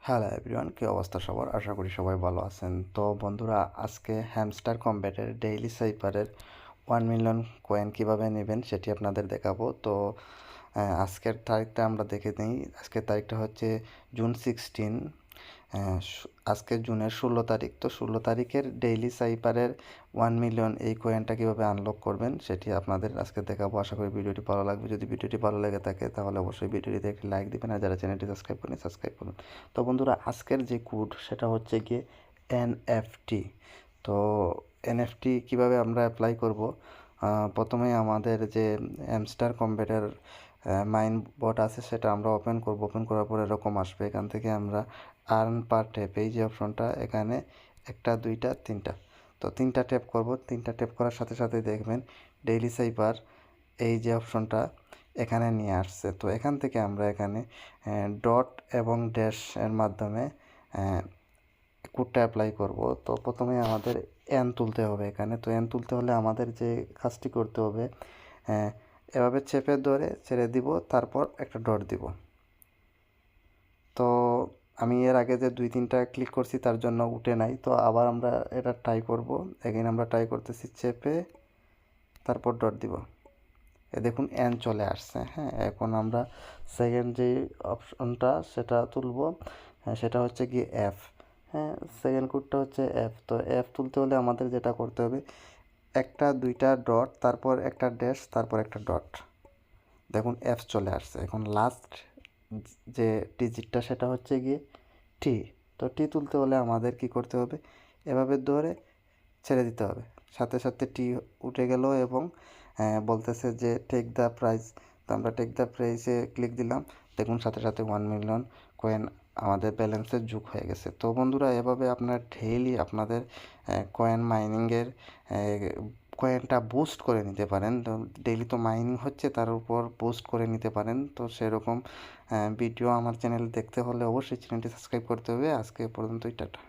Hello everyone, কী অবস্থা সবার? আশা করি সবাই ভালো আছেন। তো বন্ধুরা, আজকে হ্যামস্টার কম্ব্যাটের ডেইলি সাইপারের 1 মিলিয়ন কয়েন কীভাবে নেবেন সেটি আপনাদের দেখাবো। তো আজকের তারিখটা আমরা দেখে নিই। আজকের তারিখটা হচ্ছে জুন 16। আজকে জুনের 16 তারিখ। তো 16 তারিখের ডেইলি সাইপারের 1 মিলিয়ন এই কয়েনটা কীভাবে আনলক করবেন সেটি আপনাদের আজকে দেখাবো। আশা করি ভিডিওটি ভালো লাগবে। যদি ভিডিওটি ভালো লেগে থাকে তাহলে অবশ্যই ভিডিওটিতে একটি লাইক দিবেন, আর যারা চ্যানেলটি সাবস্ক্রাইব করেন সাবস্ক্রাইব করুন। তো বন্ধুরা, আজকের যে কোড সেটা হচ্ছে গিয়ে এনএফটি। তো এনএফটি কীভাবে আমরা অ্যাপ্লাই করব? প্রথমে আমাদের যে হ্যামস্টার কম্ব্যাটের মাইন বট আছে সেটা আমরা ওপেন করব। ওপেন করার পর এরকম আসবে। এখান থেকে আমরা আর্ন পার ট্যাপ, এই যে অপশনটা, এখানে 1 2 3টা, তো 3টা ট্যাপ করব। 3টা ট্যাপ করার সাথে সাথে দেখবেন ডেইলি সাইপার এই যে অপশনটা এখানে নিয়ে আসছে। তো এখান থেকে আমরা এখানে ডট এবং ড্যাশ এর মাধ্যমে কোডটা অ্যাপ্লাই করব। তো প্রথমে আমাদের এন তুলতে হবে এখানে। তো এন তুলতে হলে আমাদের যে কাজটি করতে হবে, এভাবে চেপে ধরে ছেড়ে দিব, তারপর একটা ডট দিব। তো আমি এর আগে যে 2 3টা ক্লিক করছি তার জন্য উঠে নাই। তো আবার আমরা এটা ট্রাই করব। এখানে আমরা ট্রাই করতেছি, চেপে তারপর ডট দিব। দেখুন এন চলে আসছে। হ্যাঁ, এখন আমরা সেকেন্ড যে অপশনটা সেটা তুলব। সেটা হচ্ছে কি এফ। হ্যাঁ, সেকেন্ড কোডটা হচ্ছে এফ। তো এফ তুলতে হলে আমাদের যেটা করতে হবে, 1 2টা ডট, তারপর একটা ড্যাশ, তারপর একটা ডট। দেখুন এফ চলে আসছে। এখন লাস্ট যে ডিজিটটা সেটা হচ্ছে গিয়ে টি। তো টি তুলতে হলে আমাদের কি করতে হবে, এভাবে ধরে ছেড়ে দিতে হবে। সাথে সাথে টি উঠে গেল এবং বলতেছে যে টেক দ্য প্রাইস। তো আমরা টেক দ্য প্রাইসে ক্লিক দিলাম। দেখুন সাথে সাথে 1 মিলিয়ন কয়েন আমাদের ব্যালেন্সে যোগ হয়ে গেছে। তো বন্ধুরা, এভাবে আপনার ডেইলি আপনাদের কয়েন মাইনিংয়ের কয়েনটা বুস্ট করে নিতে পারেন। তো ডেইলি তো মাইনিং হচ্ছে, তার উপর বুস্ট করে নিতে পারেন। তো সেরকম ভিডিও আমার চ্যানেল দেখতে হলে অবশ্যই চ্যানেলটি সাবস্ক্রাইব করতে হবে। আজকে পর্যন্তই, টাটা।